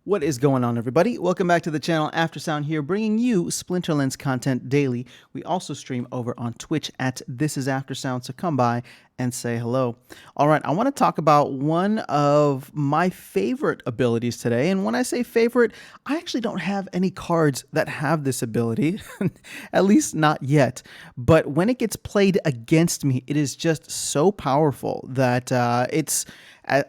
What is going on, everybody? Welcome back to the channel. Aftersound here, bringing you Splinterlands content daily. We also stream over on Twitch at This Is Aftersound, so come by and say hello. All right, I want to talk about one of my favorite abilities today. And when I say favorite, I actually don't have any cards that have this ability, at least not yet. But when it gets played against me, it is just so powerful that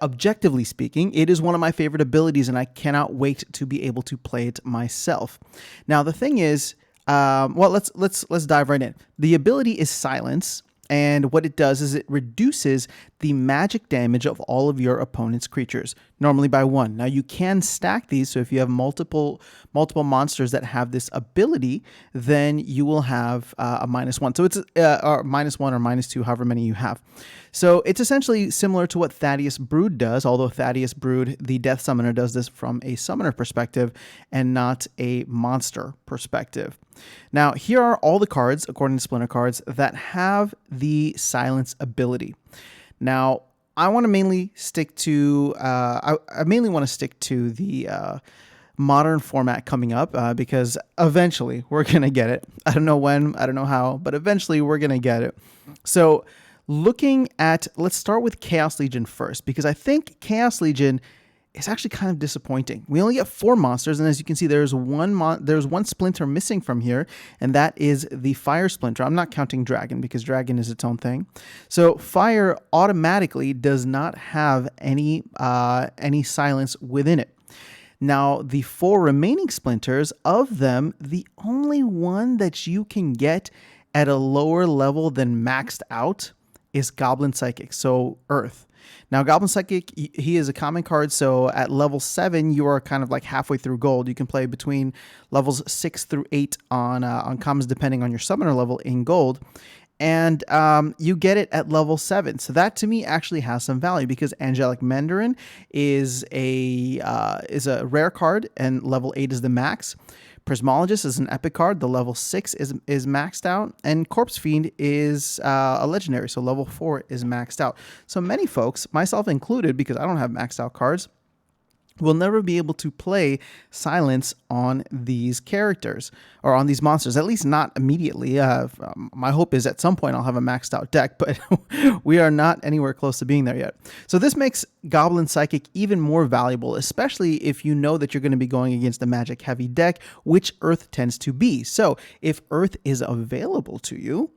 objectively speaking, it is one of my favorite abilities, and I cannot wait to be able to play it myself. Now, the thing is, let's dive right in. The ability is Silence, and what it does is it reduces the magic damage of all of your opponent's creatures, normally by 1. Now, you can stack these, so if you have multiple monsters that have this ability, then you will have a -1. So it's or -1 or -2, however many you have. So it's essentially similar to what Thaddeus Brood does, although Thaddeus Brood, the Death Summoner, does this from a summoner perspective and not a monster perspective. Now, here are all the cards, according to Splinter Cards, that have the Silence ability. Now, I want to mainly stick to I mainly want to stick to the modern format coming up because eventually we're gonna get it. I don't know when, I don't know how, but eventually we're gonna get it. So, let's start with Chaos Legion first, because I think Chaos Legion is actually kind of disappointing. We only get 4 monsters, and as you can see, there's one splinter missing from here, and that is the Fire Splinter. I'm not counting Dragon, because Dragon is its own thing. So Fire automatically does not have any silence within it. Now, the 4 remaining splinters, of them, the only one that you can get at a lower level than maxed out is Goblin Psychic, so Earth. Now, Goblin Psychic, he is a common card, so at level 7, you are kind of like halfway through gold. You can play between levels 6 through 8 on commons, depending on your summoner level in gold. And you get it at level 7. So that, to me, actually has some value, because Angelic Mandarin is a rare card, and level 8 is the max. Prismologist is an epic card. The level 6 is maxed out. And Corpse Fiend is a legendary, so level 4 is maxed out. So many folks, myself included, because I don't have maxed out cards, will never be able to play Silence on these characters or on these monsters, at least not immediately. My hope is at some point I'll have a maxed out deck, but we are not anywhere close to being there yet. So this makes Goblin Psychic even more valuable, especially if you know that you're going to be going against a magic heavy deck, which Earth tends to be. So if Earth is available to you,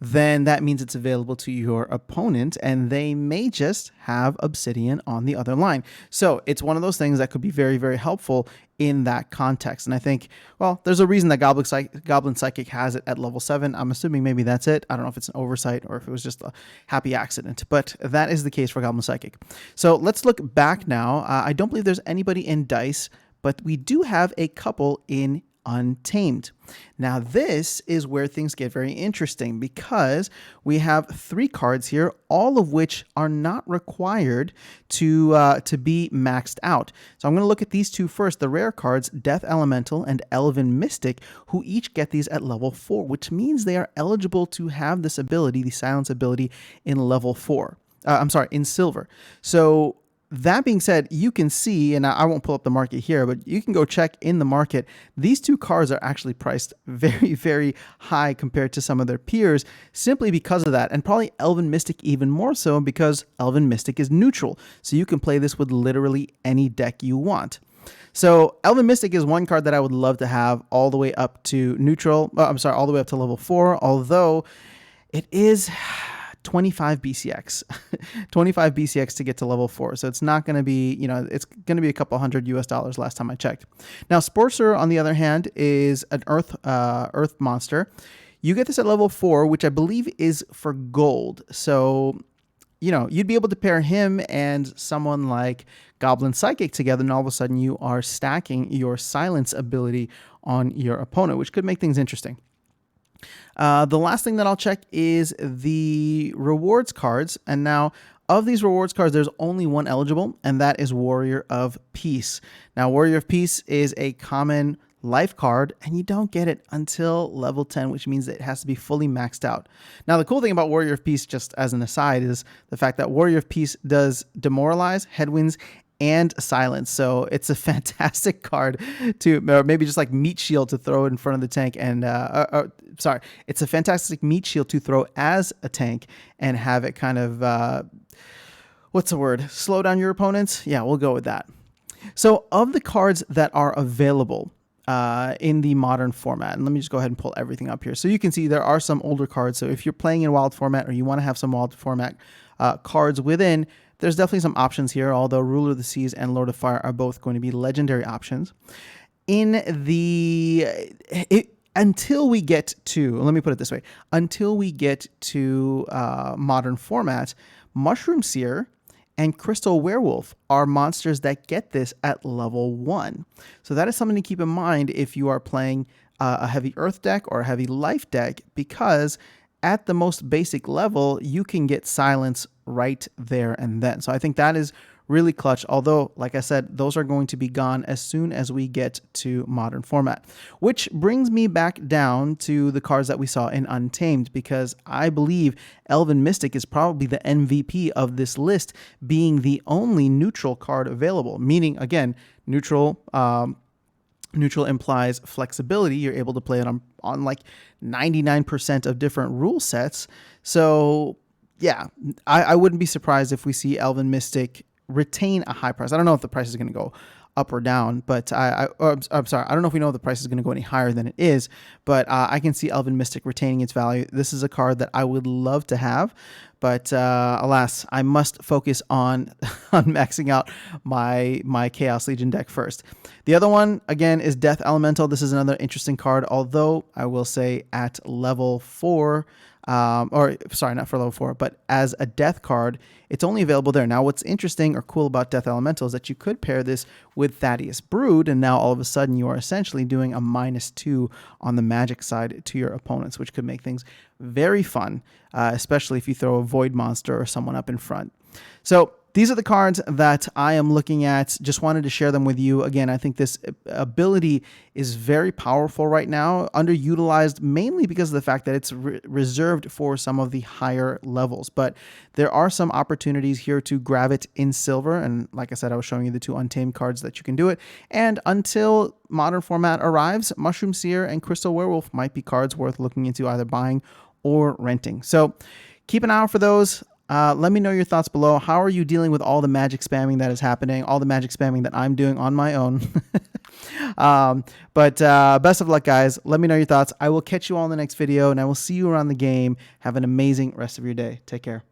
then that means it's available to your opponent, and they may just have Obsidian on the other line. So it's one of those things that could be very, very helpful in that context. And I think, well, there's a reason that Goblin Psychic has it at level 7. I'm assuming maybe that's it. I don't know if it's an oversight or if it was just a happy accident, but that is the case for Goblin Psychic. So let's look back now. I don't believe there's anybody in Dice, but we do have a couple in Untamed. Now, this is where things get very interesting, because we have 3 cards here, all of which are not required to be maxed out. So I'm going to look at these 2 first, the rare cards, Death Elemental and Elven Mystic, who each get these at level 4, which means they are eligible to have this ability, the Silence ability, in level 4. In silver. So that being said, you can see, and I won't pull up the market here, but you can go check in the market. These 2 cards are actually priced very, very high compared to some of their peers, simply because of that. And probably Elven Mystic even more so, because Elven Mystic is neutral. So you can play this with literally any deck you want. So Elven Mystic is one card that I would love to have all the way up to neutral. All the way up to level 4, although it is 25 BCX, 25 BCX to get to level 4. So it's not going to be, it's going to be a couple $100 US last time I checked. Now, Sporcer, on the other hand, is an Earth monster. You get this at level 4, which I believe is for gold. So, you'd be able to pair him and someone like Goblin Psychic together, and all of a sudden you are stacking your Silence ability on your opponent, which could make things interesting. The last thing that I'll check is the rewards cards. And now, of these rewards cards, there's only one eligible, and that is Warrior of Peace. Now, Warrior of Peace is a common life card, and you don't get it until level 10, which means that it has to be fully maxed out. Now, the cool thing about Warrior of Peace, just as an aside, is the fact that Warrior of Peace does demoralize, headwinds, and silence. So it's a fantastic card to, or maybe just like meat shield to throw in front of the tank. And sorry, it's a fantastic meat shield to throw as a tank and have it kind of what's the word? Slow down your opponents? Yeah, we'll go with that. So of the cards that are available in the modern format, and let me just go ahead and pull everything up here. So you can see there are some older cards. So if you're playing in wild format or you want to have some wild format cards within, there's definitely some options here, although Ruler of the Seas and Lord of Fire are both going to be legendary options. In the... until we get to, let me put it this way, until we get to modern format, Mushroom Seer and Crystal Werewolf are monsters that get this at level 1. So that is something to keep in mind if you are playing a heavy earth deck or a heavy life deck, because at the most basic level, you can get silence right there and then. So I think that is really clutch, although, like I said, those are going to be gone as soon as we get to modern format. Which brings me back down to the cards that we saw in Untamed, because I believe Elven Mystic is probably the MVP of this list, being the only neutral card available. Meaning, again, neutral implies flexibility. You're able to play it on like 99% of different rule sets. So yeah, I wouldn't be surprised if we see Elven Mystic retain a high price. I don't know if the price is going to go up or down, but I'm sorry, I don't know if we know if the price is going to go any higher than it is, but I can see Elven Mystic retaining its value. This is a card that I would love to have, but alas, I must focus on maxing out my Chaos Legion deck first. The other one, again, is Death Elemental. This is another interesting card, although I will say at level 4, or sorry, not for level 4, but as a death card, it's only available there. Now, what's interesting or cool about Death Elemental is that you could pair this with Thaddeus Brood, and now all of a sudden you are essentially doing a -2 on the magic side to your opponents, which could make things very fun, especially if you throw a Void monster or someone up in front. So these are the cards that I am looking at. Just wanted to share them with you. Again, I think this ability is very powerful right now, underutilized mainly because of the fact that it's reserved for some of the higher levels. But there are some opportunities here to grab it in silver. And like I said, I was showing you the 2 Untamed cards that you can do it. And until modern format arrives, Mushroom Seer and Crystal Werewolf might be cards worth looking into either buying or renting. So keep an eye out for those. Let me know your thoughts below. How are you dealing with all the magic spamming that is happening, all the magic spamming that I'm doing on my own? But best of luck, guys. Let me know your thoughts. I will catch you all in the next video, and I will see you around the game. Have an amazing rest of your day. Take care.